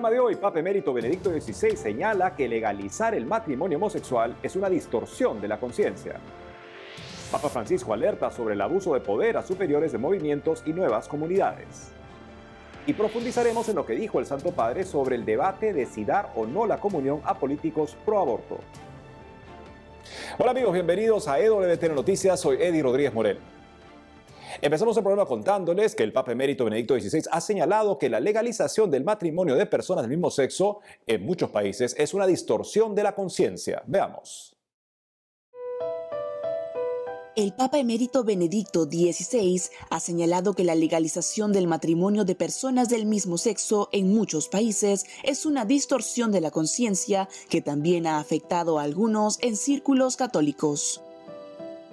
programa de hoy, Papa Emérito Benedicto XVI señala que legalizar el matrimonio homosexual es una distorsión de la conciencia. Papa Francisco alerta sobre el abuso de poder a superiores de movimientos y nuevas comunidades. Y profundizaremos en lo que dijo el Santo Padre sobre el debate de si dar o no la comunión a políticos pro aborto. Hola amigos, bienvenidos a EWTN Noticias, soy Eddie Rodríguez Morel. Empezamos el programa contándoles que el Papa Emérito Benedicto XVI ha señalado que la legalización del matrimonio de personas del mismo sexo en muchos países es una distorsión de la conciencia. Veamos. El Papa Emérito Benedicto XVI ha señalado que la legalización del matrimonio de personas del mismo sexo en muchos países es una distorsión de la conciencia que también ha afectado a algunos en círculos católicos.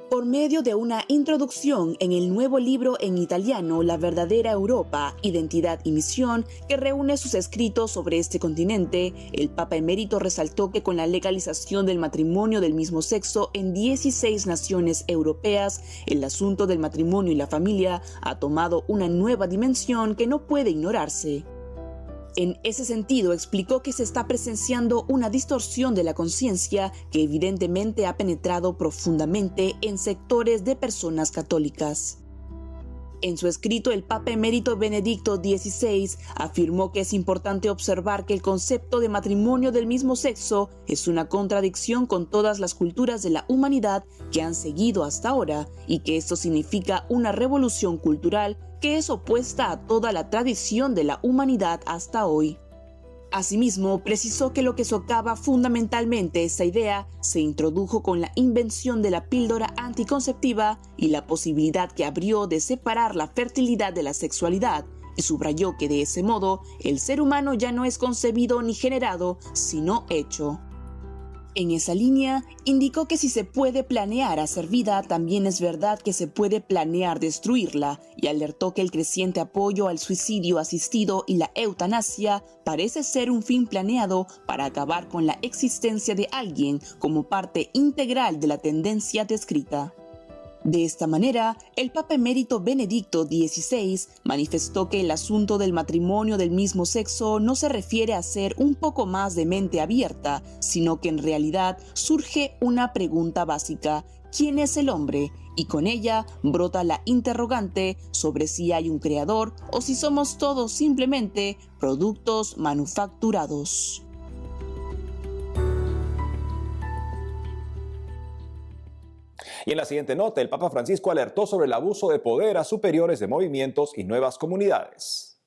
Por medio de una introducción en el nuevo libro en italiano La verdadera Europa, Identidad y Misión, que reúne sus escritos sobre este continente, el Papa Emérito resaltó que con la legalización del matrimonio del mismo sexo en 16 naciones europeas, el asunto del matrimonio y la familia ha tomado una nueva dimensión que no puede ignorarse. En ese sentido, explicó que se está presenciando una distorsión de la conciencia que evidentemente ha penetrado profundamente en sectores de personas católicas. En su escrito, el Papa Emérito Benedicto XVI afirmó que es importante observar que el concepto de matrimonio del mismo sexo es una contradicción con todas las culturas de la humanidad que han seguido hasta ahora y que esto significa una revolución cultural que es opuesta a toda la tradición de la humanidad hasta hoy. Asimismo, precisó que lo que socava fundamentalmente esta idea se introdujo con la invención de la píldora anticonceptiva y la posibilidad que abrió de separar la fertilidad de la sexualidad, y subrayó que de ese modo el ser humano ya no es concebido ni generado, sino hecho. En esa línea, indicó que si se puede planear hacer vida, también es verdad que se puede planear destruirla, y alertó que el creciente apoyo al suicidio asistido y la eutanasia parece ser un fin planeado para acabar con la existencia de alguien como parte integral de la tendencia descrita. De esta manera, el Papa Emérito Benedicto XVI manifestó que el asunto del matrimonio del mismo sexo no se refiere a ser un poco más de mente abierta, sino que en realidad surge una pregunta básica: ¿quién es el hombre? Y con ella brota la interrogante sobre si hay un creador o si somos todos simplemente productos manufacturados. Y en la siguiente nota, el Papa Francisco alertó sobre el abuso de poder a superiores de movimientos y nuevas comunidades.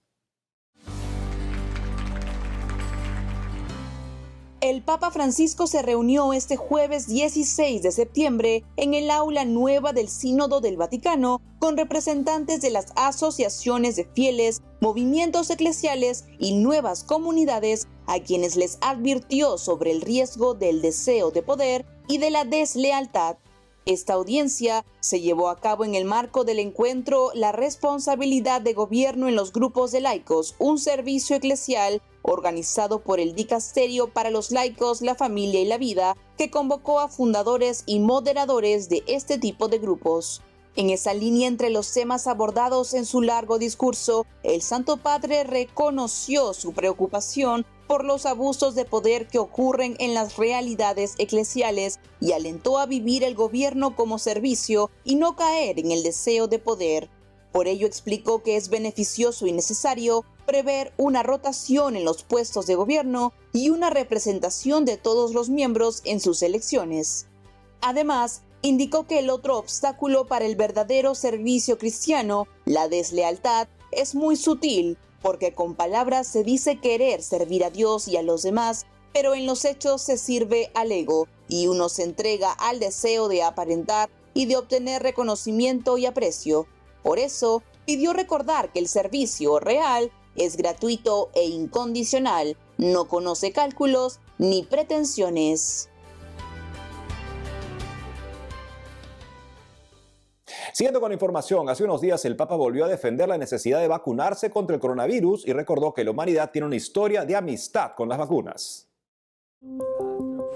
El Papa Francisco se reunió este jueves 16 de septiembre en el aula nueva del Sínodo del Vaticano con representantes de las asociaciones de fieles, movimientos eclesiales y nuevas comunidades, a quienes les advirtió sobre el riesgo del deseo de poder y de la deslealtad. Esta audiencia se llevó a cabo en el marco del encuentro La responsabilidad de gobierno en los grupos de laicos, un servicio eclesial organizado por el Dicasterio para los Laicos, la Familia y la Vida, que convocó a fundadores y moderadores de este tipo de grupos. En esa línea, entre los temas abordados en su largo discurso, el Santo Padre reconoció su preocupación por los abusos de poder que ocurren en las realidades eclesiales y alentó a vivir el gobierno como servicio y no caer en el deseo de poder. Por ello explicó que es beneficioso y necesario prever una rotación en los puestos de gobierno y una representación de todos los miembros en sus elecciones. Además, indicó que el otro obstáculo para el verdadero servicio cristiano, la deslealtad, es muy sutil, porque con palabras se dice querer servir a Dios y a los demás, pero en los hechos se sirve al ego y uno se entrega al deseo de aparentar y de obtener reconocimiento y aprecio. Por eso, pidió recordar que el servicio real es gratuito e incondicional, no conoce cálculos ni pretensiones. Siguiendo con la información, hace unos días el Papa volvió a defender la necesidad de vacunarse contra el coronavirus y recordó que la humanidad tiene una historia de amistad con las vacunas.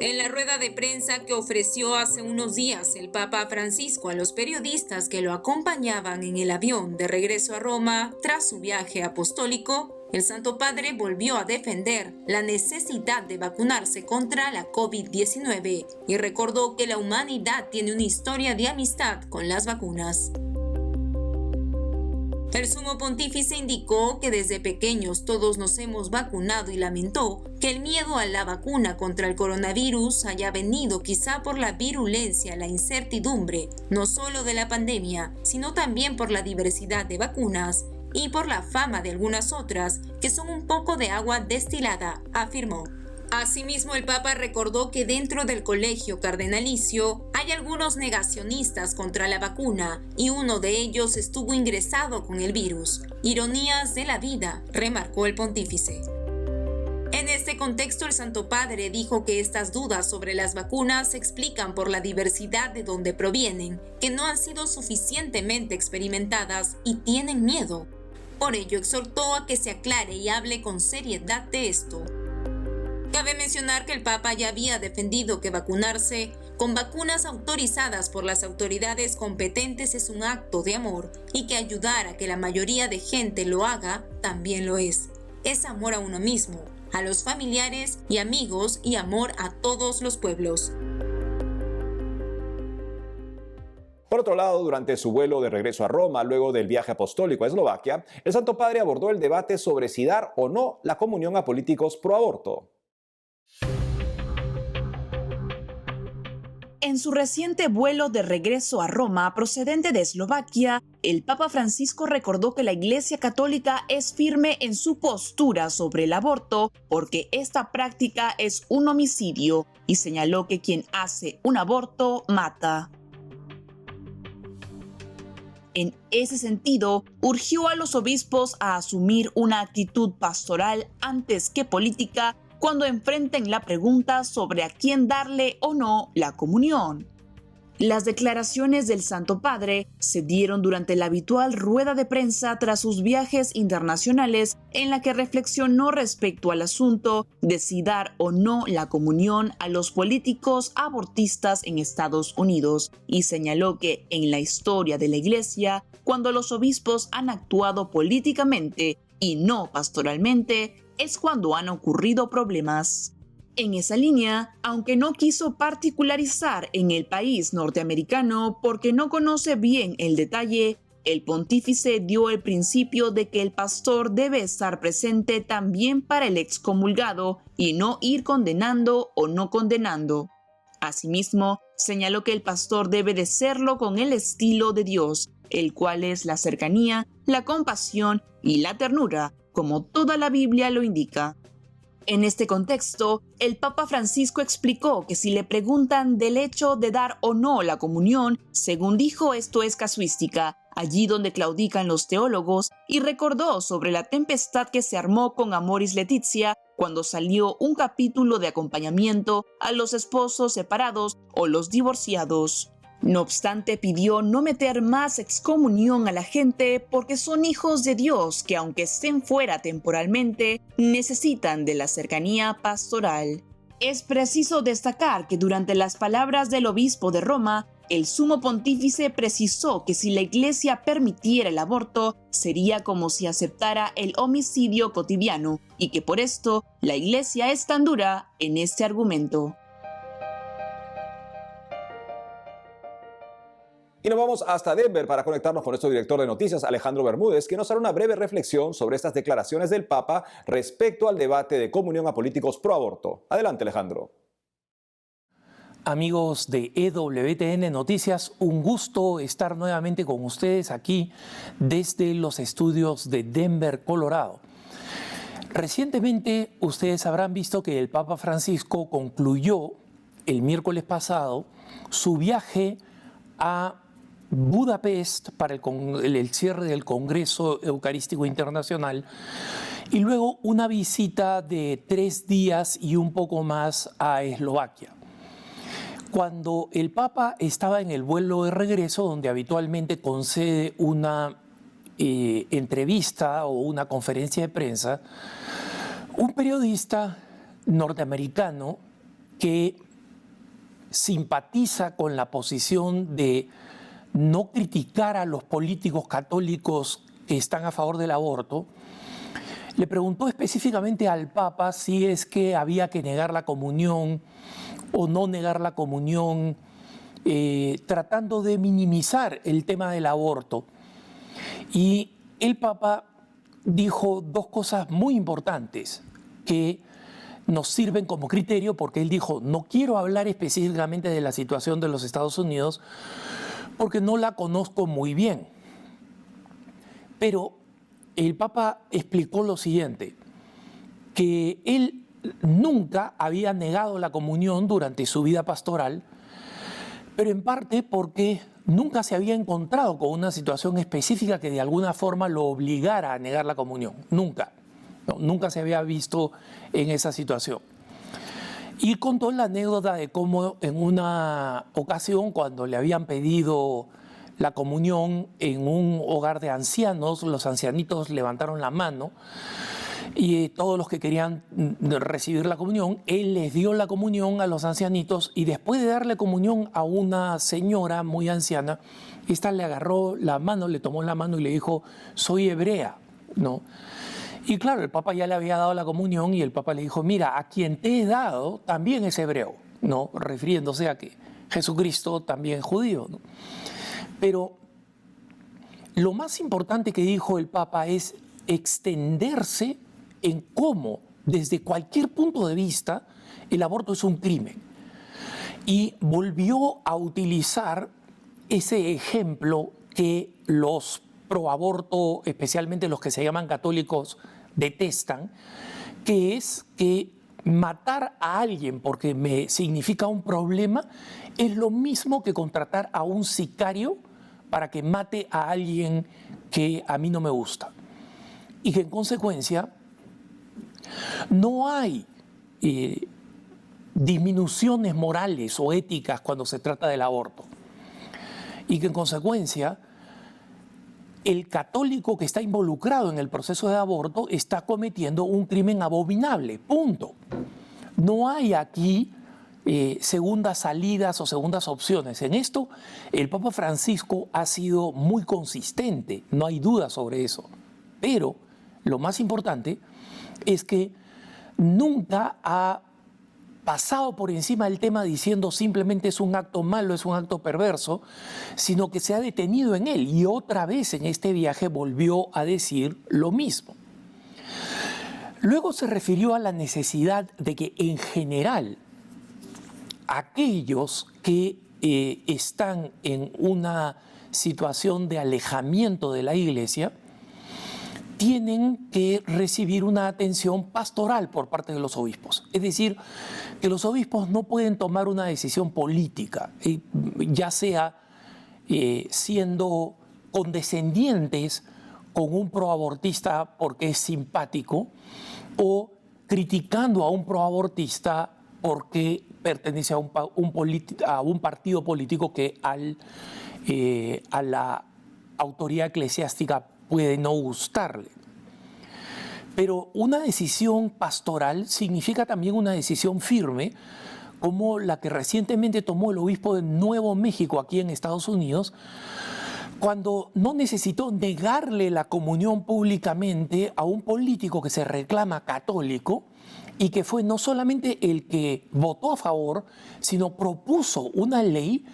En la rueda de prensa que ofreció hace unos días el Papa Francisco a los periodistas que lo acompañaban en el avión de regreso a Roma tras su viaje apostólico, el Santo Padre volvió a defender la necesidad de vacunarse contra la COVID-19 y recordó que la humanidad tiene una historia de amistad con las vacunas. El sumo pontífice indicó que desde pequeños todos nos hemos vacunado y lamentó que el miedo a la vacuna contra el coronavirus haya venido quizá por la virulencia, la incertidumbre, no solo de la pandemia, sino también por la diversidad de vacunas y por la fama de algunas otras que son un poco de agua destilada, afirmó. Asimismo, el Papa recordó que dentro del colegio cardenalicio hay algunos negacionistas contra la vacuna y uno de ellos estuvo ingresado con el virus. Ironías de la vida, remarcó el pontífice. En este contexto, el Santo Padre dijo que estas dudas sobre las vacunas se explican por la diversidad de donde provienen, que no han sido suficientemente experimentadas y tienen miedo. Por ello, exhortó a que se aclare y hable con seriedad de esto. Cabe mencionar que el Papa ya había defendido que vacunarse con vacunas autorizadas por las autoridades competentes es un acto de amor y que ayudar a que la mayoría de gente lo haga también lo es. Es amor a uno mismo, a los familiares y amigos y amor a todos los pueblos. Por otro lado, durante su vuelo de regreso a Roma, luego del viaje apostólico a Eslovaquia, el Santo Padre abordó el debate sobre si dar o no la comunión a políticos pro aborto. En su reciente vuelo de regreso a Roma, procedente de Eslovaquia, el Papa Francisco recordó que la Iglesia Católica es firme en su postura sobre el aborto porque esta práctica es un homicidio y señaló que quien hace un aborto mata. En ese sentido, urgió a los obispos a asumir una actitud pastoral antes que política cuando enfrenten la pregunta sobre a quién darle o no la comunión. Las declaraciones del Santo Padre se dieron durante la habitual rueda de prensa tras sus viajes internacionales en la que reflexionó respecto al asunto de si dar o no la comunión a los políticos abortistas en Estados Unidos y señaló que en la historia de la Iglesia, cuando los obispos han actuado políticamente y no pastoralmente, es cuando han ocurrido problemas. En esa línea, aunque no quiso particularizar en el país norteamericano porque no conoce bien el detalle, el pontífice dio el principio de que el pastor debe estar presente también para el excomulgado y no ir condenando o no condenando. Asimismo, señaló que el pastor debe de serlo con el estilo de Dios, el cual es la cercanía, la compasión y la ternura, como toda la Biblia lo indica. En este contexto, el Papa Francisco explicó que si le preguntan del hecho de dar o no la comunión, según dijo, esto es casuística, allí donde claudican los teólogos, y recordó sobre la tempestad que se armó con Amoris Laetitia cuando salió un capítulo de acompañamiento a los esposos separados o los divorciados. No obstante, pidió no meter más excomunión a la gente porque son hijos de Dios que, aunque estén fuera temporalmente, necesitan de la cercanía pastoral. Es preciso destacar que durante las palabras del obispo de Roma, el sumo pontífice precisó que si la Iglesia permitiera el aborto, sería como si aceptara el homicidio cotidiano y que por esto la Iglesia es tan dura en este argumento. Y nos vamos hasta Denver para conectarnos con nuestro director de noticias, Alejandro Bermúdez, que nos hará una breve reflexión sobre estas declaraciones del Papa respecto al debate de comunión a políticos pro aborto. Adelante, Alejandro. Amigos de EWTN Noticias, un gusto estar nuevamente con ustedes aquí desde los estudios de Denver, Colorado. Recientemente ustedes habrán visto que el Papa Francisco concluyó el miércoles pasado su viaje a Budapest para el cierre del Congreso Eucarístico Internacional y luego una visita de 3 días y un poco más a Eslovaquia. Cuando el Papa estaba en el vuelo de regreso, donde habitualmente concede una entrevista o una conferencia de prensa, un periodista norteamericano que simpatiza con la posición de no criticar a los políticos católicos que están a favor del aborto, le preguntó específicamente al Papa si es que había que negar la comunión o no negar la comunión, tratando de minimizar el tema del aborto. Y el Papa dijo dos cosas muy importantes que nos sirven como criterio, porque él dijo: no quiero hablar específicamente de la situación de los Estados Unidos porque no la conozco muy bien. Pero el Papa explicó lo siguiente, que él nunca había negado la comunión durante su vida pastoral, pero en parte porque nunca se había encontrado con una situación específica que de alguna forma lo obligara a negar la comunión. Nunca. No, nunca se había visto en esa situación. Y contó la anécdota de cómo en una ocasión, cuando le habían pedido la comunión en un hogar de ancianos, los ancianitos levantaron la mano y todos los que querían recibir la comunión, él les dio la comunión a los ancianitos, y después de darle comunión a una señora muy anciana, esta le agarró la mano, le tomó la mano y le dijo: soy hebrea, ¿no? Y claro, el Papa ya le había dado la comunión y el Papa le dijo: mira, a quien te he dado también es hebreo, ¿no? Refiriéndose a que Jesucristo también es judío, ¿no? Pero lo más importante que dijo el Papa es extenderse en cómo, desde cualquier punto de vista, el aborto es un crimen. Y volvió a utilizar ese ejemplo que los proaborto, especialmente los que se llaman católicos, detestan, que es que matar a alguien porque me significa un problema es lo mismo que contratar a un sicario para que mate a alguien que a mí no me gusta. Y que en consecuencia no hay disminuciones morales o éticas cuando se trata del aborto. Y que en consecuencia el católico que está involucrado en el proceso de aborto está cometiendo un crimen abominable, punto. No hay aquí segundas salidas o segundas opciones. En esto el Papa Francisco ha sido muy consistente, no hay duda sobre eso. Pero lo más importante es que nunca ha pasado por encima del tema diciendo simplemente es un acto malo, es un acto perverso, sino que se ha detenido en él, y otra vez en este viaje volvió a decir lo mismo. Luego se refirió a la necesidad de que en general aquellos que están en una situación de alejamiento de la Iglesia tienen que recibir una atención pastoral por parte de los obispos. Es decir, que los obispos no pueden tomar una decisión política, ya sea siendo condescendientes con un proabortista porque es simpático, o criticando a un proabortista porque pertenece a un partido político que a la autoridad eclesiástica puede no gustarle. Pero una decisión pastoral significa también una decisión firme, como la que recientemente tomó el obispo de Nuevo México aquí en Estados Unidos, cuando no necesitó negarle la comunión públicamente a un político que se reclama católico y que fue no solamente el que votó a favor, sino propuso una ley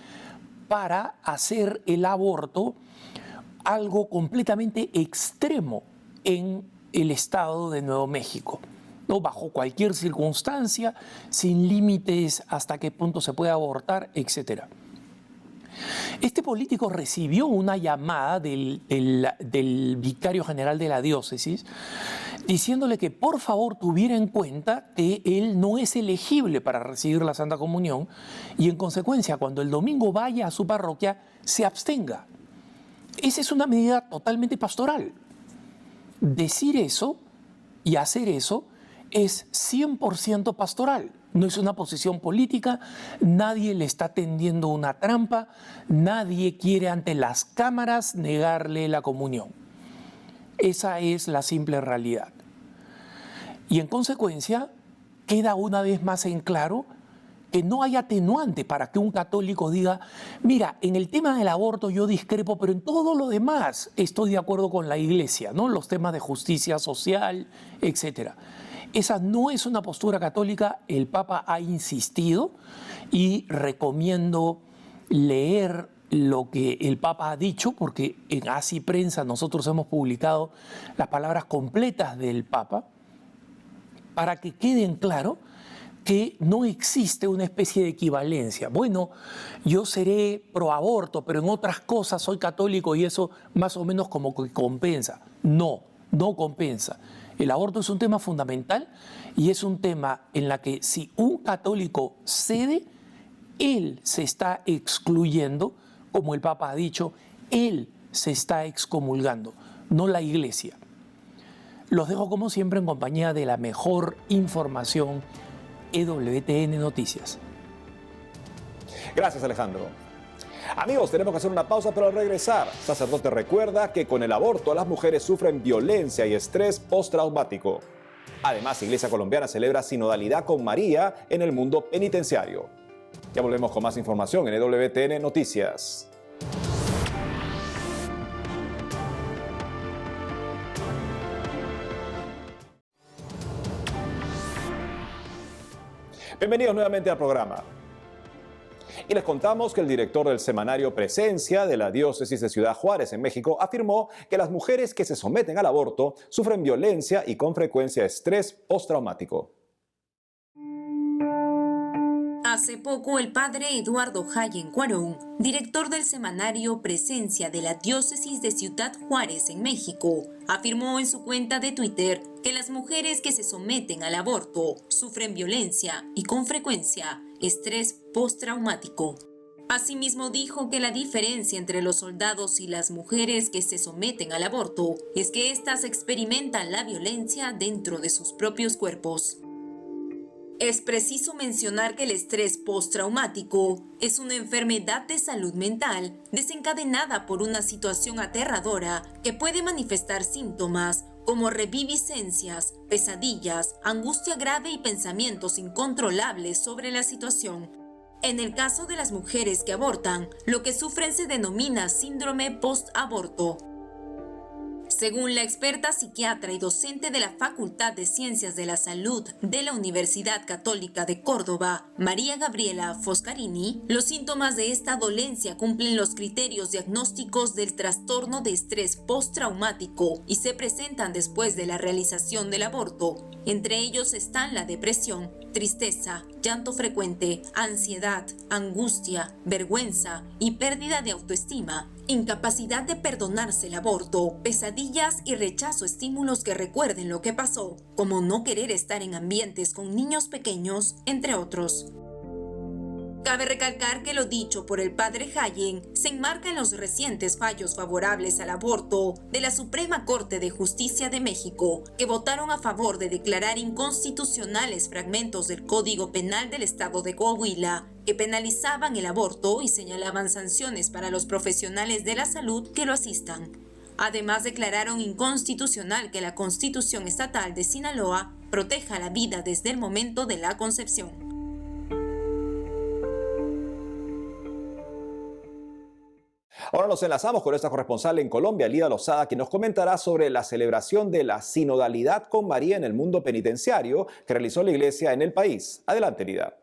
para hacer el aborto algo completamente extremo en el estado de Nuevo México, ¿no? Bajo cualquier circunstancia, sin límites hasta qué punto se puede abortar, etc. Este político recibió una llamada del vicario general de la diócesis diciéndole que por favor tuviera en cuenta que él no es elegible para recibir la Santa Comunión y en consecuencia cuando el domingo vaya a su parroquia se abstenga. Esa es una medida totalmente pastoral. Decir eso y hacer eso es 100% pastoral. No es una posición política, nadie le está tendiendo una trampa, nadie quiere ante las cámaras negarle la comunión. Esa es la simple realidad. Y en consecuencia, queda una vez más en claro que no hay atenuante para que un católico diga, mira, en el tema del aborto yo discrepo, pero en todo lo demás estoy de acuerdo con la Iglesia, ¿no? Los temas de justicia social, etc. Esa no es una postura católica, el Papa ha insistido y recomiendo leer lo que el Papa ha dicho, porque en Así Prensa nosotros hemos publicado las palabras completas del Papa, para que queden claro que no existe una especie de equivalencia. Bueno, yo seré pro aborto, pero en otras cosas soy católico y eso más o menos como que compensa. No, no compensa. El aborto es un tema fundamental y es un tema en la que si un católico cede, él se está excluyendo, como el Papa ha dicho, él se está excomulgando, no la Iglesia. Los dejo como siempre en compañía de la mejor información, EWTN Noticias. Gracias, Alejandro. Amigos, tenemos que hacer una pausa, pero al regresar, sacerdote recuerda que con el aborto las mujeres sufren violencia y estrés postraumático. Además, Iglesia Colombiana celebra sinodalidad con María en el mundo penitenciario. Ya volvemos con más información en EWTN Noticias. Bienvenidos nuevamente al programa. Y les contamos que el director del semanario Presencia de la Diócesis de Ciudad Juárez en México afirmó que las mujeres que se someten al aborto sufren violencia y con frecuencia estrés postraumático. Hace poco, el padre Eduardo Jayen Cuarón, director del semanario Presencia de la Diócesis de Ciudad Juárez en México, afirmó en su cuenta de Twitter que las mujeres que se someten al aborto sufren violencia y con frecuencia estrés postraumático. Asimismo, dijo que la diferencia entre los soldados y las mujeres que se someten al aborto es que éstas experimentan la violencia dentro de sus propios cuerpos. Es preciso mencionar que el estrés postraumático es una enfermedad de salud mental desencadenada por una situación aterradora que puede manifestar síntomas como reviviscencias, pesadillas, angustia grave y pensamientos incontrolables sobre la situación. En el caso de las mujeres que abortan, lo que sufren se denomina síndrome post-aborto. Según la experta psiquiatra y docente de la Facultad de Ciencias de la Salud de la Universidad Católica de Córdoba, María Gabriela Foscarini, los síntomas de esta dolencia cumplen los criterios diagnósticos del trastorno de estrés postraumático y se presentan después de la realización del aborto. Entre ellos están la depresión, tristeza, llanto frecuente, ansiedad, angustia, vergüenza y pérdida de autoestima, incapacidad de perdonarse el aborto, pesadillas y rechazo a estímulos que recuerden lo que pasó, como no querer estar en ambientes con niños pequeños, entre otros. Cabe recalcar que lo dicho por el padre Jayen se enmarca en los recientes fallos favorables al aborto de la Suprema Corte de Justicia de México, que votaron a favor de declarar inconstitucionales fragmentos del Código Penal del Estado de Coahuila, que penalizaban el aborto y señalaban sanciones para los profesionales de la salud que lo asistan. Además, declararon inconstitucional que la Constitución Estatal de Sinaloa proteja la vida desde el momento de la concepción. Ahora nos enlazamos con nuestra corresponsal en Colombia, Lida Lozada, quien nos comentará sobre la celebración de la sinodalidad con María en el mundo penitenciario que realizó la Iglesia en el país. Adelante, Lida.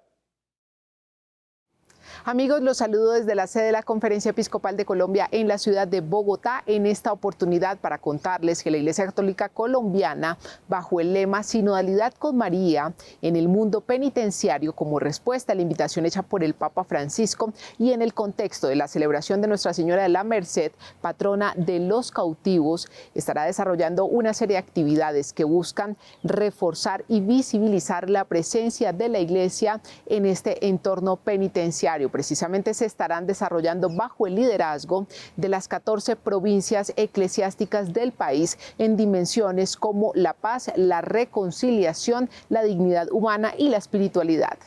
Amigos, los saludo desde la sede de la Conferencia Episcopal de Colombia en la ciudad de Bogotá, en esta oportunidad para contarles que la Iglesia Católica Colombiana, bajo el lema Sinodalidad con María en el mundo penitenciario, como respuesta a la invitación hecha por el Papa Francisco y en el contexto de la celebración de Nuestra Señora de la Merced, patrona de los cautivos, estará desarrollando una serie de actividades que buscan reforzar y visibilizar la presencia de la Iglesia en este entorno penitenciario. Precisamente se estarán desarrollando bajo el liderazgo de las 14 provincias eclesiásticas del país en dimensiones como la paz, la reconciliación, la dignidad humana y la espiritualidad.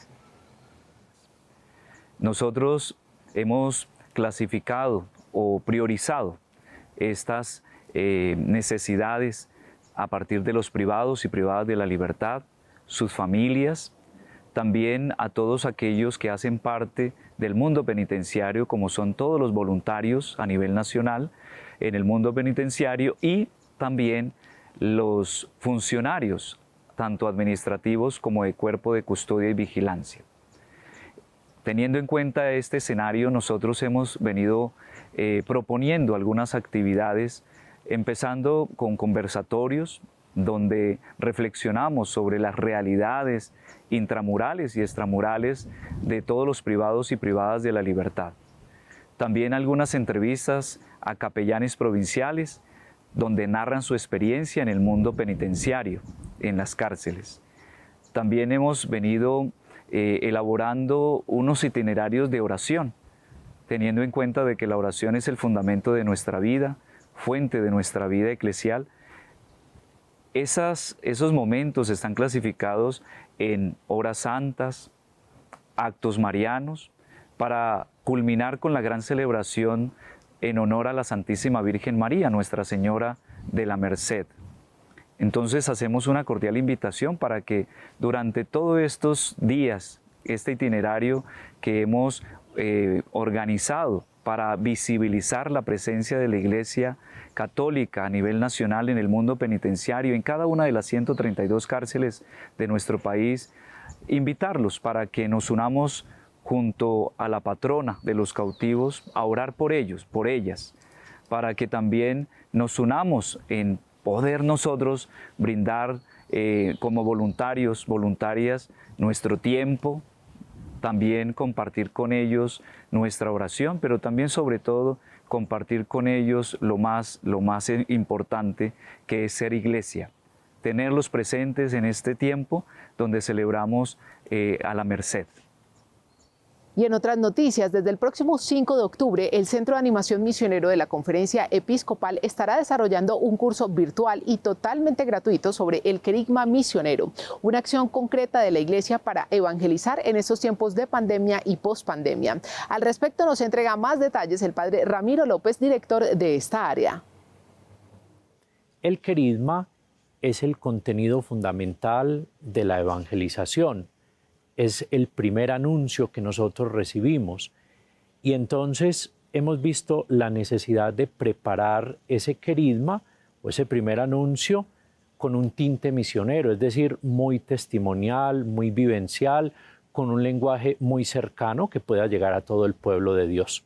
Nosotros hemos clasificado o priorizado estas necesidades a partir de los privados y privadas de la libertad, sus familias, también a todos aquellos que hacen parte del mundo penitenciario, como son todos los voluntarios a nivel nacional en el mundo penitenciario y también los funcionarios, tanto administrativos como de cuerpo de custodia y vigilancia. Teniendo en cuenta este escenario, nosotros hemos venido proponiendo algunas actividades, empezando con conversatorios, donde reflexionamos sobre las realidades intramurales y extramurales de todos los privados y privadas de la libertad. También algunas entrevistas a capellanes provinciales, donde narran su experiencia en el mundo penitenciario, en las cárceles. También hemos venido elaborando unos itinerarios de oración, teniendo en cuenta de que la oración es el fundamento de nuestra vida, fuente de nuestra vida eclesial. Esos momentos están clasificados en horas santas, actos marianos, para culminar con la gran celebración en honor a la Santísima Virgen María, Nuestra Señora de la Merced. Entonces hacemos una cordial invitación para que durante todos estos días, este itinerario que hemos organizado para visibilizar la presencia de la Iglesia Católica a nivel nacional en el mundo penitenciario, en cada una de las 132 cárceles de nuestro país, invitarlos para que nos unamos junto a la patrona de los cautivos a orar por ellos, por ellas, para que también nos unamos en poder nosotros brindar como voluntarios, voluntarias, nuestro tiempo, también compartir con ellos nuestra oración, pero también sobre todo compartir con ellos lo más importante, que es ser iglesia, tenerlos presentes en este tiempo donde celebramos a la Merced. Y en otras noticias, desde el próximo 5 de octubre, el Centro de Animación Misionero de la Conferencia Episcopal estará desarrollando un curso virtual y totalmente gratuito sobre el querigma misionero, una acción concreta de la Iglesia para evangelizar en estos tiempos de pandemia y pospandemia. Al respecto nos entrega más detalles el padre Ramiro López, director de esta área. El querigma es el contenido fundamental de la evangelización. Es el primer anuncio que nosotros recibimos y entonces hemos visto la necesidad de preparar ese querigma o ese primer anuncio con un tinte misionero, es decir, muy testimonial, muy vivencial, con un lenguaje muy cercano que pueda llegar a todo el pueblo de Dios.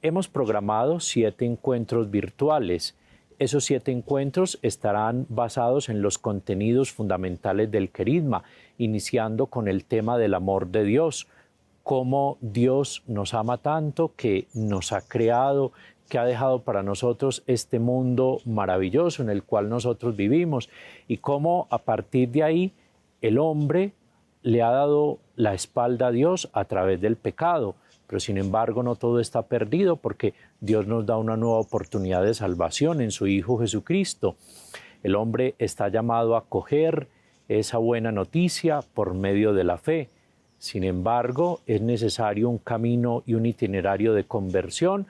Hemos programado 7 encuentros virtuales. Esos 7 encuentros estarán basados en los contenidos fundamentales del querigma, iniciando con el tema del amor de Dios, cómo Dios nos ama tanto, que nos ha creado, que ha dejado para nosotros este mundo maravilloso en el cual nosotros vivimos, y cómo a partir de ahí el hombre le ha dado la espalda a Dios a través del pecado. Pero sin embargo no todo está perdido porque Dios nos da una nueva oportunidad de salvación en su Hijo Jesucristo. El hombre está llamado a acoger esa buena noticia por medio de la fe. Sin embargo, es necesario un camino y un itinerario de conversión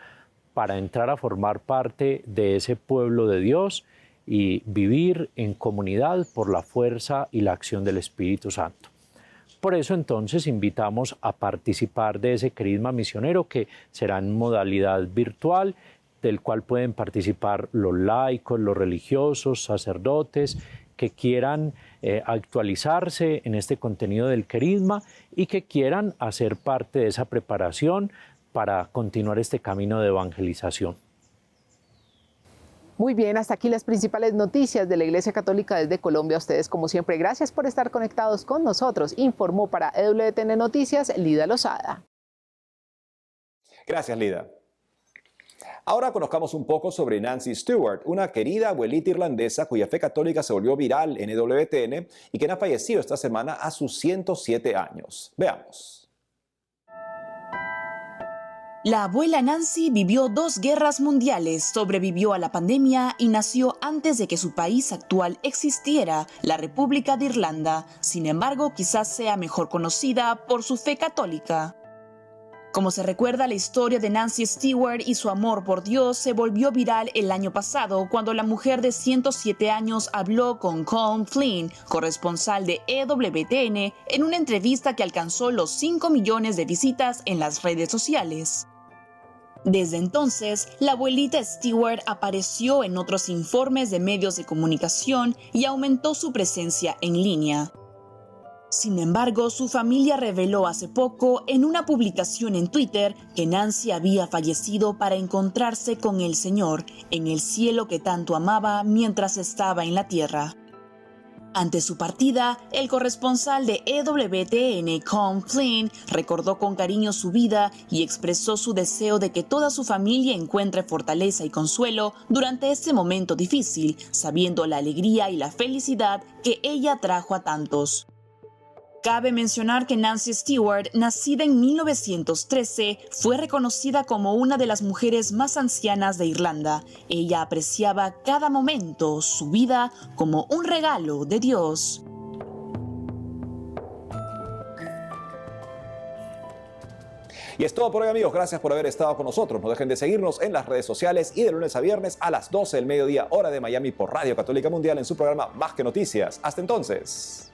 para entrar a formar parte de ese pueblo de Dios y vivir en comunidad por la fuerza y la acción del Espíritu Santo. Por eso entonces invitamos a participar de ese querigma misionero que será en modalidad virtual, del cual pueden participar los laicos, los religiosos, sacerdotes, que quieran actualizarse en este contenido del querigma y que quieran hacer parte de esa preparación para continuar este camino de evangelización. Muy bien, hasta aquí las principales noticias de la Iglesia Católica desde Colombia. A ustedes, como siempre, gracias por estar conectados con nosotros. Informó para EWTN Noticias, Lida Lozada. Gracias, Lida. Ahora conozcamos un poco sobre Nancy Stewart, una querida abuelita irlandesa cuya fe católica se volvió viral en EWTN y quien ha fallecido esta semana a sus 107 años. Veamos. La abuela Nancy vivió 2 guerras mundiales, sobrevivió a la pandemia y nació antes de que su país actual existiera, la República de Irlanda. Sin embargo, quizás sea mejor conocida por su fe católica. Como se recuerda, la historia de Nancy Stewart y su amor por Dios se volvió viral el año pasado cuando la mujer de 107 años habló con Colm Flynn, corresponsal de EWTN, en una entrevista que alcanzó los 5 millones de visitas en las redes sociales. Desde entonces, la abuelita Stewart apareció en otros informes de medios de comunicación y aumentó su presencia en línea. Sin embargo, su familia reveló hace poco en una publicación en Twitter que Nancy había fallecido para encontrarse con el Señor en el cielo que tanto amaba mientras estaba en la tierra. Ante su partida, el corresponsal de EWTN, Colm Flynn, recordó con cariño su vida y expresó su deseo de que toda su familia encuentre fortaleza y consuelo durante este momento difícil, sabiendo la alegría y la felicidad que ella trajo a tantos. Cabe mencionar que Nancy Stewart, nacida en 1913, fue reconocida como una de las mujeres más ancianas de Irlanda. Ella apreciaba cada momento, su vida, como un regalo de Dios. Y es todo por hoy, amigos. Gracias por haber estado con nosotros. No dejen de seguirnos en las redes sociales y de lunes a viernes a las 12 del mediodía, hora de Miami, por Radio Católica Mundial en su programa Más que Noticias. Hasta entonces.